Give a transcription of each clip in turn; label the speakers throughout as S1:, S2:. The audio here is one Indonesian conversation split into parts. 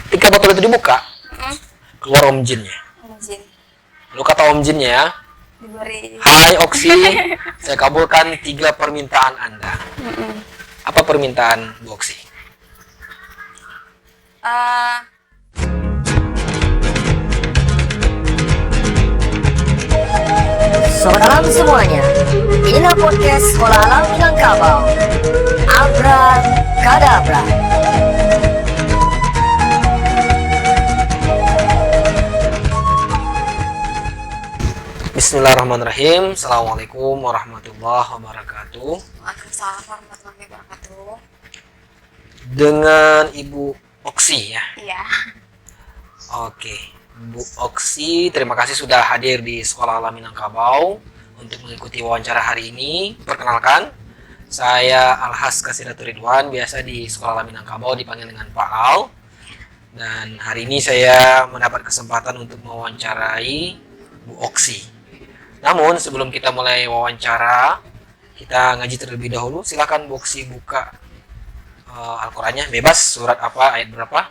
S1: Ketika botol itu dibuka,
S2: Mm-mm.
S1: keluar Om Jinnya.
S2: Izin
S1: Lalu kata Om Jinnya ya,
S2: diberi.
S1: hai Oksi, saya kabulkan 3 permintaan Anda.
S2: Mm-mm.
S1: Apa permintaan Bu Oksi?
S2: Eh,
S3: Salam semuanya, inilah podcast Sekolah Alam Minangkabau. Abra Kadabra.
S1: Bismillahirrahmanirrahim. Assalamualaikum warahmatullahi wabarakatuh.
S2: Waalaikumsalam warahmatullahi wabarakatuh.
S1: Dengan Ibu Oksi ya.
S2: Iya.
S1: Oke, Bu Oksi, terima kasih sudah hadir di Sekolah Alam Minangkabau untuk mengikuti wawancara hari ini. Perkenalkan, saya Alhas Kasiratul Ridwan, biasa di Sekolah Alam Minangkabau dipanggil dengan Pak Al. Dan hari ini saya mendapat kesempatan untuk mewawancarai Bu Oksi. Namun sebelum kita mulai wawancara, kita ngaji terlebih dahulu. Silakan Bu Oksi buka Al-Qur'annya, bebas, surat apa, ayat berapa?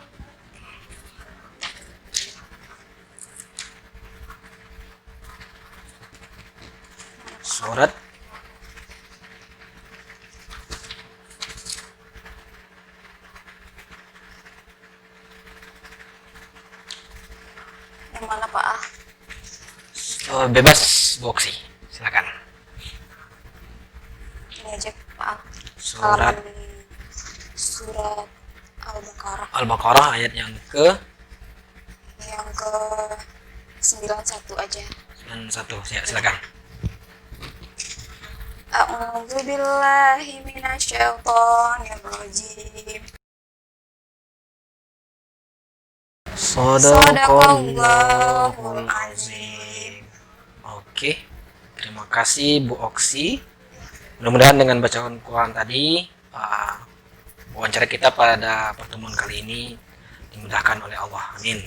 S1: Surat
S2: Yang mana Pak Ah?
S1: bebas Bu Oksi, silakan.
S2: Ini aja Pak Ah.
S1: Surat
S2: Surat Al-Baqarah
S1: Al-Baqarah ayat yang ke
S2: yang ke 91 aja.
S1: 91, ya, silakan.
S2: A'udzu billahi minasyaitonir rajim. Shadaqallahul azim.
S1: Oke, terima kasih Bu Oksi. Mudah-mudahan dengan bacaan Quran tadi, wawancara kita pada pertemuan kali ini dimudahkan oleh Allah. Amin.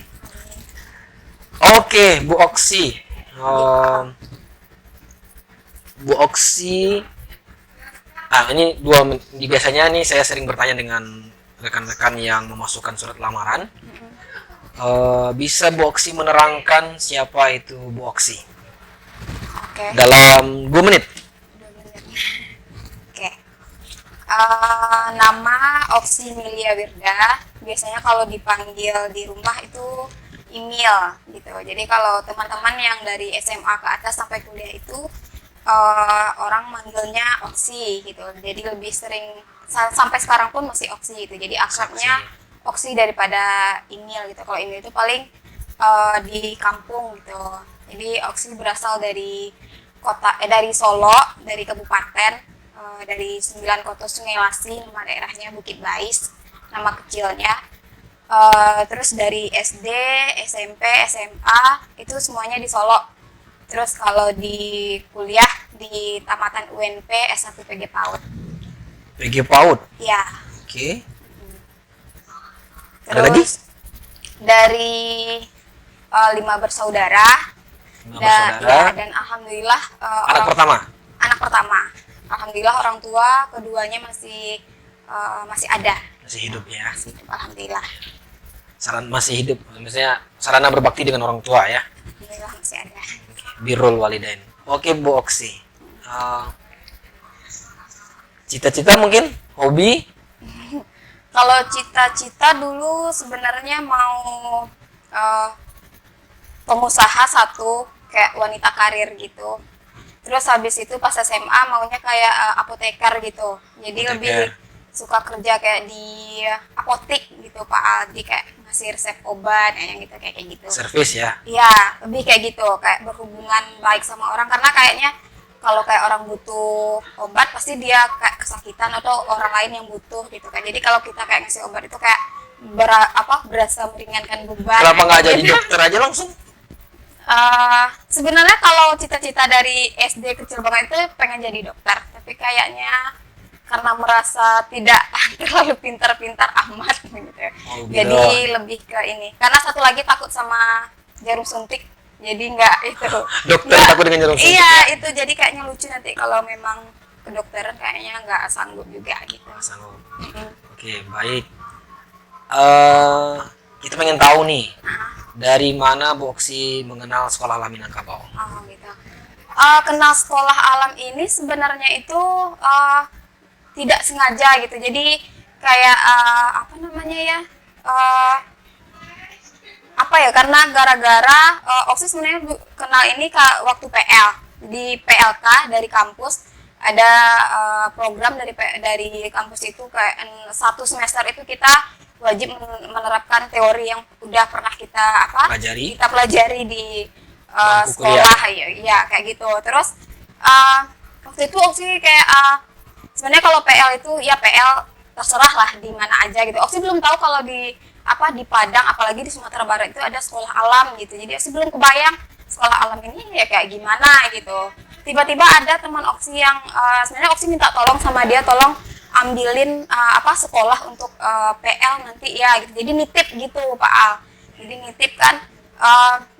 S1: Oke, Bu Oksi. Bu Oksi, ini biasanya nih saya sering bertanya dengan rekan-rekan yang memasukkan surat lamaran. Bisa Bu Oksi menerangkan siapa itu Bu Oksi?
S2: Oke.
S1: Dalam 2 menit.
S2: 2 menit. Oke. Nama Oksi Milia Wirda. Biasanya kalau dipanggil di rumah itu Imil gitu. Jadi kalau teman-teman yang dari SMA ke atas sampai kuliah itu orang manggilnya Oksi gitu. Jadi lebih sering sampai sekarang pun masih Oksi gitu. Jadi akrabnya Oksi daripada Imil gitu. Kalau Imil itu paling di kampung gitu. Jadi Oksi berasal dari dari Solo, dari kabupaten, dari 9 kota Sungai Lasi, nama daerahnya Bukit Bais, nama kecilnya. Terus dari SD, SMP, SMA itu semuanya di Solo. Terus kalau di kuliah di tamatan UNP S1 PG PAUD.
S1: PG PAUD.
S2: Ya.
S1: Oke.
S2: Terus
S1: Ada lagi?
S2: dari 5 bersaudara.
S1: 5 bersaudara.
S2: Dan alhamdulillah
S1: Anak pertama.
S2: Anak pertama. Alhamdulillah orang tua keduanya masih ada.
S1: Masih hidup ya.
S2: Alhamdulillah.
S1: Masih hidup. Maksudnya sarana berbakti dengan orang tua ya.
S2: Alhamdulillah masih ada.
S1: Birrul walidain. Oke Bu Oksi. Cita-cita mungkin? Hobi?
S2: Kalau cita-cita dulu sebenarnya mau pengusaha satu, kayak wanita karir gitu. Terus habis itu pas SMA maunya kayak apoteker gitu. Jadi
S1: Apoteker.
S2: lebih suka kerja kayak di apotik gitu Pak Aldi, kayak ngasih resep obat yang gitu kayak gitu.
S1: Servis ya.
S2: Iya, lebih kayak gitu, kayak berhubungan baik sama orang, karena kayaknya kalau kayak orang butuh obat pasti dia kayak kesakitan atau orang lain yang butuh gitu kan. Jadi kalau kita kayak ngasih obat itu kayak berasa meringankan beban.
S1: Kenapa nggak jadi
S2: Gitu.
S1: dokter aja langsung?
S2: Sebenarnya kalau cita-cita dari SD kecil banget itu pengen jadi dokter, tapi kayaknya karena merasa tidak terlalu pintar-pintar amat gitu.
S1: Oh,
S2: Jadi lebih ke ini. Karena satu lagi takut sama jarum suntik. Jadi nggak itu.
S1: Dokter
S2: Nggak-
S1: takut dengan jarum suntik.
S2: Iya, itu jadi kayaknya lucu nanti kalau memang kedokteran kayaknya nggak sanggup juga gitu.
S1: Sanggup.
S2: Mm-mm.
S1: Oke, baik. pengen tahu nih, dari mana Bu Oksi mengenal Sekolah Alam Minangkabau?
S2: Oh gitu. Kenal sekolah alam ini sebenarnya itu tidak sengaja gitu. Jadi kayak apa namanya ya? Apa ya? Karena gara-gara Oksi sebenarnya kenal ini waktu PL di PLK dari kampus ada program dari kampus itu kayak 1 semester itu kita wajib menerapkan teori yang udah pernah kita pelajari di sekolah ya kayak gitu. Terus waktu itu Oksi kayak sebenarnya kalau PL itu ya PL terserah lah di mana aja gitu. Oksi belum tahu kalau di Padang apalagi di Sumatera Barat itu ada sekolah alam gitu. Jadi Oksi belum kebayang sekolah alam ini ya kayak gimana gitu. Tiba-tiba ada teman Oksi yang sebenarnya Oksi minta tolong sama dia, tolong ambilin sekolah untuk PL nanti ya gitu. Jadi nitip gitu Pak Al. Jadi nitip kan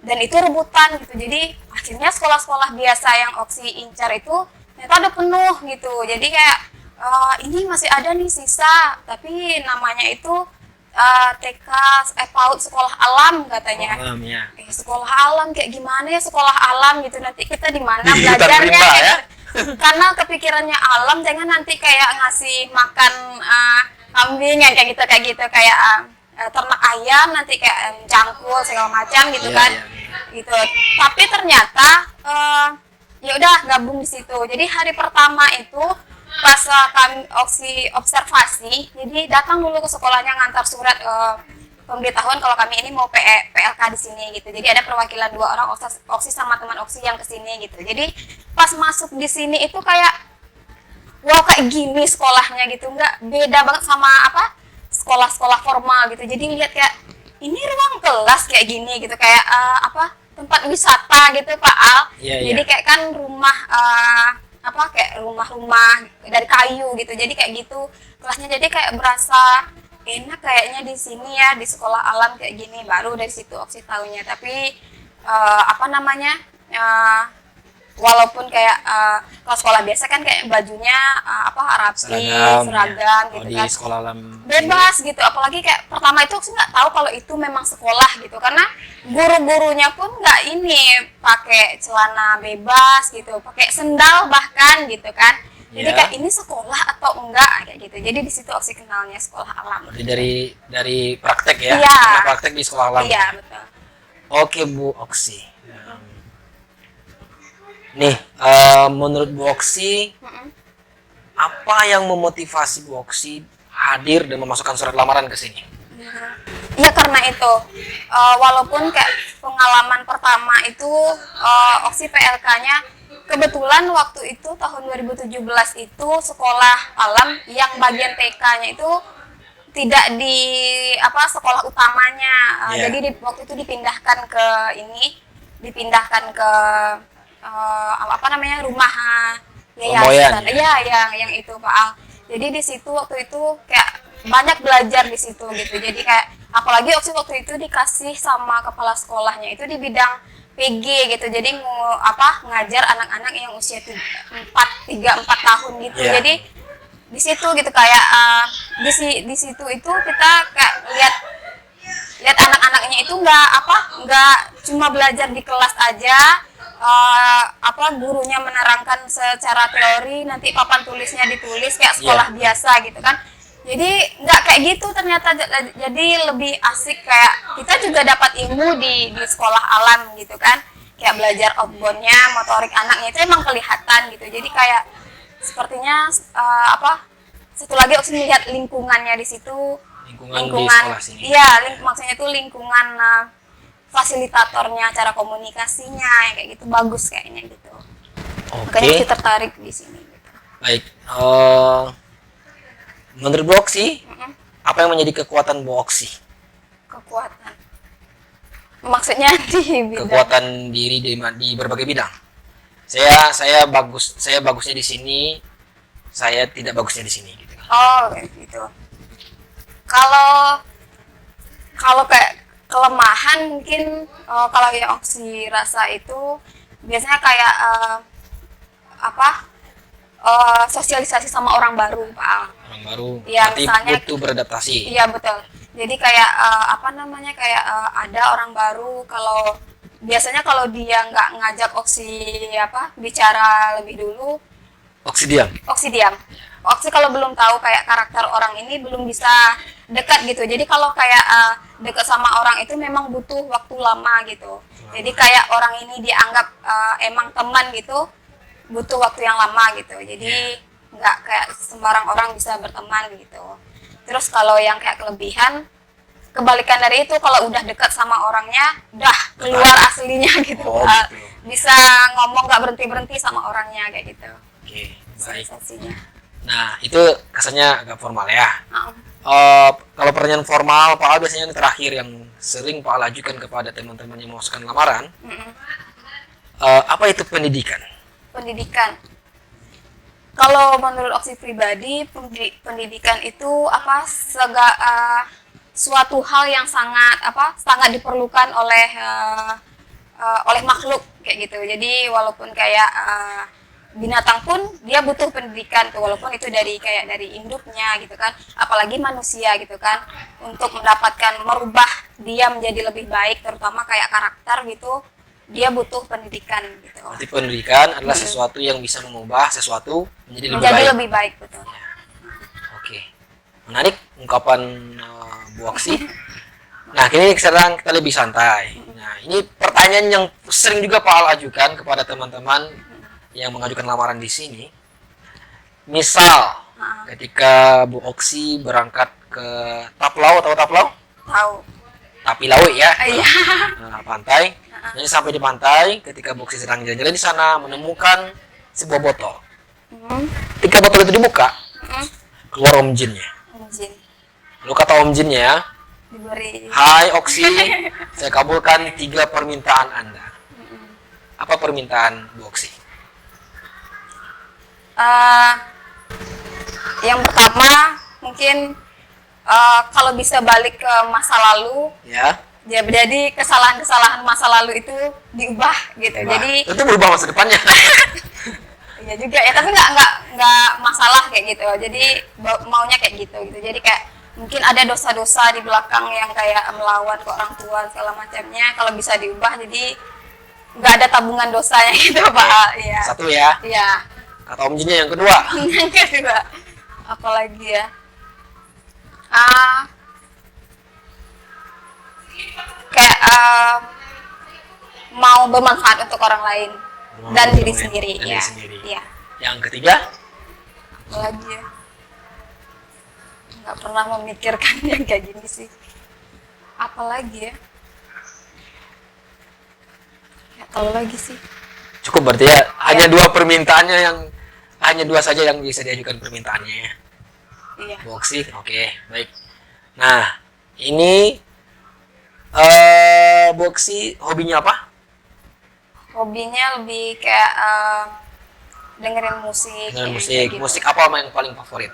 S2: dan itu rebutan gitu. Jadi akhirnya sekolah-sekolah biasa yang Oksi incar itu ternyata ada penuh gitu. Jadi kayak ini masih ada nih sisa, tapi namanya itu TK PAUD sekolah alam katanya. Sekolah alam kayak gimana ya sekolah alam gitu, nanti kita di mana belajarnya ya? Karena kepikirannya alam, jangan nanti kayak ngasih makan kambing yang kayak gitu kayak ternak ayam nanti kayak cangkul segala macam gitu kan. Gitu. Tapi ternyata ya udah gabung di situ. Jadi hari pertama itu pas kami Oksi observasi, jadi datang dulu ke sekolahnya ngantar surat pemberitahuan kalau kami ini mau PLK di sini gitu. Jadi ada perwakilan 2 orang Oksi sama teman Oksi yang kesini gitu. Jadi pas masuk di sini itu kayak wow kayak gini sekolahnya gitu, nggak beda banget sama sekolah-sekolah formal gitu. Jadi lihat kayak ini ruang kelas kayak gini gitu, kayak tempat wisata gitu Pak Al. Jadi kayak kan rumah kayak rumah-rumah dari kayu gitu. Jadi kayak gitu kelasnya, jadi kayak berasa enak kayaknya di sini ya, di sekolah alam kayak gini. Baru dari situ Oksi tahunya. Tapi walaupun kayak kalau sekolah biasa kan kayak bajunya rapi, seragam gitu
S1: di
S2: kan.
S1: Sekolah Alam
S2: Bebas gitu. Apalagi kayak pertama itu Oksi nggak tahu kalau itu memang sekolah gitu, karena guru-gurunya pun nggak pakai celana bebas gitu, pakai sendal bahkan gitu kan. Jadi kayak ini sekolah atau enggak kayak gitu. Jadi di situ Oksi kenalnya sekolah alam.
S1: Berarti dari praktek ya?
S2: Iya.
S1: Praktek di sekolah alam.
S2: Iya betul.
S1: Oke Bu Oksi. Nih, menurut Bu Oksi, apa yang memotivasi Bu Oksi hadir dan memasukkan surat lamaran ke sini?
S2: Ya karena itu, walaupun kayak pengalaman pertama itu Oksi PLK-nya kebetulan waktu itu tahun 2017 itu sekolah alam yang bagian TK-nya itu tidak di sekolah utamanya. Jadi waktu itu dipindahkan ke rumah yayasan. Iya, yang itu Pak Al. Jadi di situ waktu itu kayak banyak belajar di situ gitu. Jadi kayak apalagi waktu itu dikasih sama kepala sekolahnya itu di bidang PG gitu. Jadi ngajar anak-anak yang usia 3-4 tahun gitu. Jadi di situ gitu kayak di situ itu kita kayak lihat anak-anaknya itu nggak cuma belajar di kelas aja. Gurunya menerangkan secara teori, nanti papan tulisnya ditulis kayak sekolah biasa gitu kan. Jadi nggak kayak gitu ternyata, jadi lebih asik, kayak kita juga dapat ilmu di sekolah alam gitu kan, kayak belajar outboundnya, motorik anaknya itu emang kelihatan gitu. Jadi kayak sepertinya satu lagi Oksi melihat lingkungannya di situ,
S1: lingkungan di sekolah sini.
S2: Iya, maksudnya itu lingkungan fasilitatornya, cara komunikasinya kayak gitu bagus kayaknya gitu. Makanya Oksi tertarik di sini gitu.
S1: Baik, menurut Bu Oksi, apa yang menjadi kekuatan Bu Oksi?
S2: Kekuatan maksudnya di bidang
S1: kekuatan diri di berbagai bidang. Saya bagusnya di sini, saya tidak bagusnya di sini gitu.
S2: Oh gitu. Kalau kayak kelemahan mungkin kalau yang Oksi rasa itu biasanya kayak sosialisasi sama orang baru Pak Al.
S1: Orang baru,
S2: Ya,
S1: berarti
S2: misalnya
S1: butuh beradaptasi.
S2: Iya betul. Jadi kayak ada orang baru, kalau biasanya kalau dia nggak ngajak Oksi bicara lebih dulu,
S1: Oksi diam.
S2: Oksi diam. Oksi kalau belum tahu kayak karakter orang ini belum bisa dekat gitu. Jadi kalau kayak dekat sama orang itu memang butuh waktu lama gitu. Jadi kayak orang ini dianggap emang teman gitu, butuh waktu yang lama gitu. Jadi nggak kayak sembarang orang bisa berteman gitu. Terus kalau yang kayak kelebihan, kebalikan dari itu, kalau udah dekat sama orangnya, udah keluar aslinya gitu.
S1: Oh, gitu.
S2: Bisa ngomong nggak berhenti sama orangnya kayak gitu.
S1: Oke, baik.
S2: Sensasinya.
S1: Nah, itu kesannya agak formal ya.
S2: Heeh.
S1: Kalau pertanyaan formal, Pak Al biasanya ini terakhir yang sering Pak Al ajukan kepada teman-teman yang memasukkan lamaran. Apa itu pendidikan?
S2: Pendidikan. Kalau menurut Oksi pribadi, pendidikan itu suatu hal yang sangat diperlukan oleh makhluk kayak gitu. Jadi walaupun kayak binatang pun dia butuh pendidikan tuh, walaupun itu dari induknya gitu kan, apalagi manusia gitu kan, untuk merubah dia menjadi lebih baik, terutama kayak karakter gitu, dia butuh pendidikan gitu.
S1: Berarti pendidikan adalah sesuatu yang bisa mengubah sesuatu menjadi
S2: lebih baik betul.
S1: Oke, menarik ungkapan Bu Oksi. Nah, kini sekarang kita lebih santai. Nah, ini pertanyaan yang sering juga Pak Al ajukan kepada teman-teman yang mengajukan lamaran di sini. Misal, ketika Bu Oksi berangkat ke Taplau, tahu Taplau?
S2: Tahu.
S1: Tapi laut ya.
S2: Iya.
S1: Nah, pantai. Jadi sampai di pantai, ketika Bu Oksi sedang jalan-jalan di sana, menemukan sebuah botol. Ketika botol itu dibuka, keluar Om Jinnya.
S2: Om Jin.
S1: Lalu kata Om Jinnya,
S2: Diberi.
S1: "Hai Oksi, saya kabulkan 3 permintaan Anda." Apa permintaan Bu Oksi?
S2: Yang pertama mungkin kalau bisa balik ke masa lalu,
S1: Ya.
S2: jadi kesalahan-kesalahan masa lalu itu diubah gitu.
S1: Nah,
S2: Jadi
S1: itu berubah masa depannya.
S2: ya juga ya, tapi nggak masalah kayak gitu. Jadi maunya kayak gitu. Jadi kayak mungkin ada dosa-dosa di belakang yang kayak melawan ke orang tua segala macamnya. Kalau bisa diubah, jadi nggak ada tabungan dosanya gitu Pak. Iya.
S1: Satu ya.
S2: Iya.
S1: Kata Om Jinnya yang kedua.
S2: Yang kedua, apalagi ya? Kayak mau bermanfaat untuk orang lain dan diri sendiri.
S1: Dan
S2: Ya.
S1: diri sendiri.
S2: Iya.
S1: Yang ketiga,
S2: Apalagi ya? Nggak pernah memikirkan yang kayak gini sih. Apalagi ya? Nggak tahu lagi sih.
S1: cukup berarti ya. Hanya dua permintaannya hanya dua saja yang bisa diajukan permintaannya ya.
S2: Iya.
S1: Bu Oksi, oke, baik. Nah, ini Bu Oksi hobinya apa?
S2: Hobinya lebih kayak dengerin musik.
S1: Dengan
S2: ya,
S1: musik.
S2: kayak gitu.
S1: Musik apa yang paling favorit?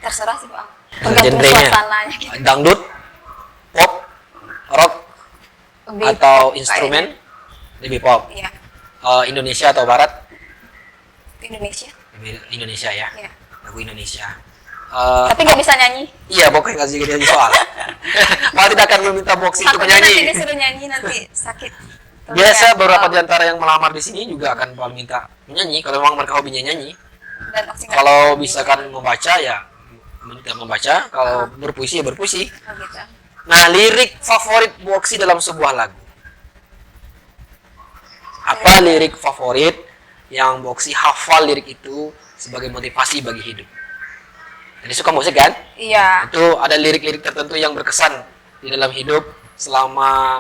S2: Terserah sih Pak. Tergantung
S1: Genrenya?
S2: suasananya gitu.
S1: Dangdut, pop, rock,
S2: Lebih
S1: atau
S2: pop
S1: instrumen? Lebih pop.
S2: kayaknya. Iya.
S1: Indonesia atau Barat?
S2: Indonesia.
S1: Indonesia ya.
S2: Iya.
S1: Lagu Indonesia.
S2: Tapi nggak bisa nyanyi.
S1: Iya, pokoknya kasih jadi soal. Malah tidak akan meminta boxing untuk
S2: Takutnya nanti
S1: menyanyi.
S2: disuruh nyanyi nanti sakit.
S1: Biasa
S2: Terus
S1: beberapa
S2: ya,
S1: di antara yang melamar di sini juga akan minta menyanyi kalau memang mereka hobinya nyanyi.
S2: dan Oksi nggak
S1: Kalau
S2: bisa
S1: misalkan membaca ya minta membaca, kalau berpuisi ya berpuisi.
S2: nyanyi. Oh, gitu.
S1: Nah, lirik favorit boxing dalam sebuah lagu. Apa lirik favorit yang boxing hafal lirik itu sebagai motivasi bagi hidup? Jadi suka musik kan?
S2: Iya.
S1: Itu ada lirik-lirik tertentu yang berkesan di dalam hidup selama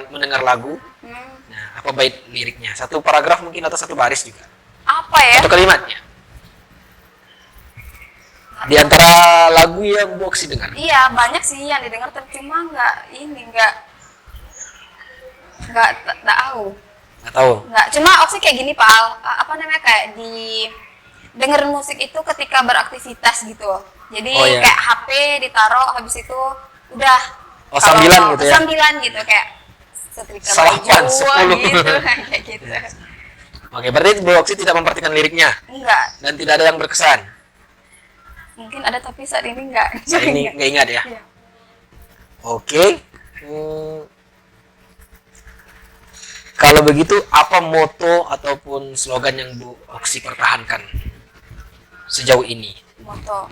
S1: mendengar lagu. Nah, apa bait liriknya? Satu paragraf mungkin atau satu baris juga.
S2: Apa ya?
S1: Satu kalimatnya. Di antara lagu yang boxing dengar.
S2: Iya, banyak sih yang didengar, tapi cuma nggak tahu.
S1: Nggak tahu.
S2: Nggak, cuma Oksi kayak gini Pak Al, apa namanya, kayak di dengerin musik itu ketika beraktivitas gitu. Jadi
S1: Oh, iya.
S2: kayak HP ditaruh, habis itu udah.
S1: Oh,
S2: kalau
S1: sambilan
S2: mau-
S1: gitu ya?
S2: Sambilan gitu, kayak setrika
S1: Salapan,
S2: baju
S1: 10.
S2: gitu, kayak gitu.
S1: Oke, berarti boxing tidak memperhatikan liriknya
S2: Enggak,
S1: dan tidak ada yang berkesan.
S2: mungkin ada tapi saat ini enggak.
S1: Saya ini nggak ingat ya.
S2: Iya.
S1: Oke. Hmm, Kalau begitu, apa moto ataupun slogan yang Bu Oksi pertahankan sejauh ini?
S2: Moto.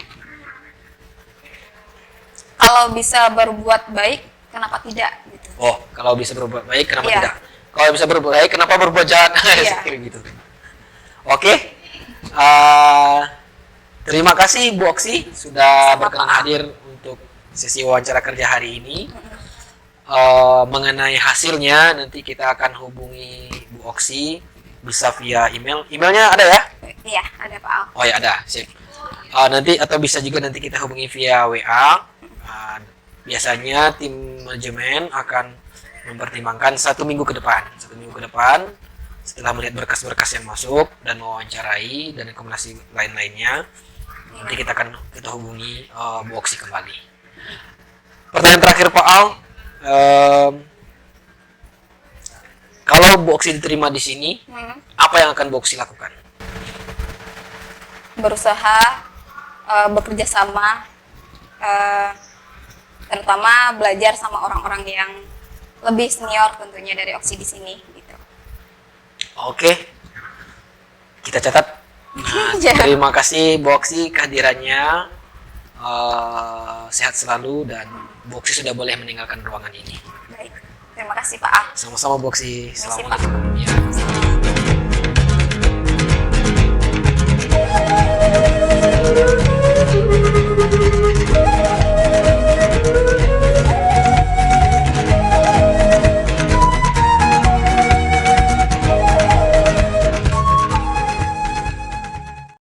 S2: Kalau bisa berbuat baik, kenapa tidak gitu.
S1: Oh, kalau bisa berbuat baik, kenapa
S2: Iya.
S1: tidak? Kalau bisa berbuat baik, kenapa berbuat jahat?
S2: Iya.
S1: Kayak gitu. Oke. Terima kasih Bu Oksi sudah
S2: Sama-sama.
S1: berkenan hadir untuk sesi wawancara kerja hari ini. Mengenai hasilnya, nanti kita akan hubungi Bu Oksi bisa via email. Emailnya ada ya?
S2: Iya, ada Pak Al.
S1: Oh ya ada, sip. Nanti atau bisa juga nanti kita hubungi via WA. Biasanya tim manajemen akan mempertimbangkan 1 minggu ke depan. 1 minggu ke depan, setelah melihat berkas-berkas yang masuk dan mewawancarai dan rekomendasi lain-lainnya, nanti kita hubungi Bu Oksi kembali. Pertanyaan terakhir Pak Al, kalau Bu Oksi diterima di sini, apa yang akan Bu Oksi lakukan?
S2: Berusaha bekerja sama, terutama belajar sama orang-orang yang lebih senior tentunya dari Oksi di sini gitu.
S1: Oke, kita catat.
S2: Ya.
S1: Terima kasih Bu Oksi kehadirannya. Sehat selalu dan Bu Oksi sudah boleh meninggalkan ruangan ini.
S2: Baik, terima kasih Pak Al.
S1: Sama-sama Bu Oksi.
S2: Terima kasih, Pak.
S1: Assalamualaikum. Ya.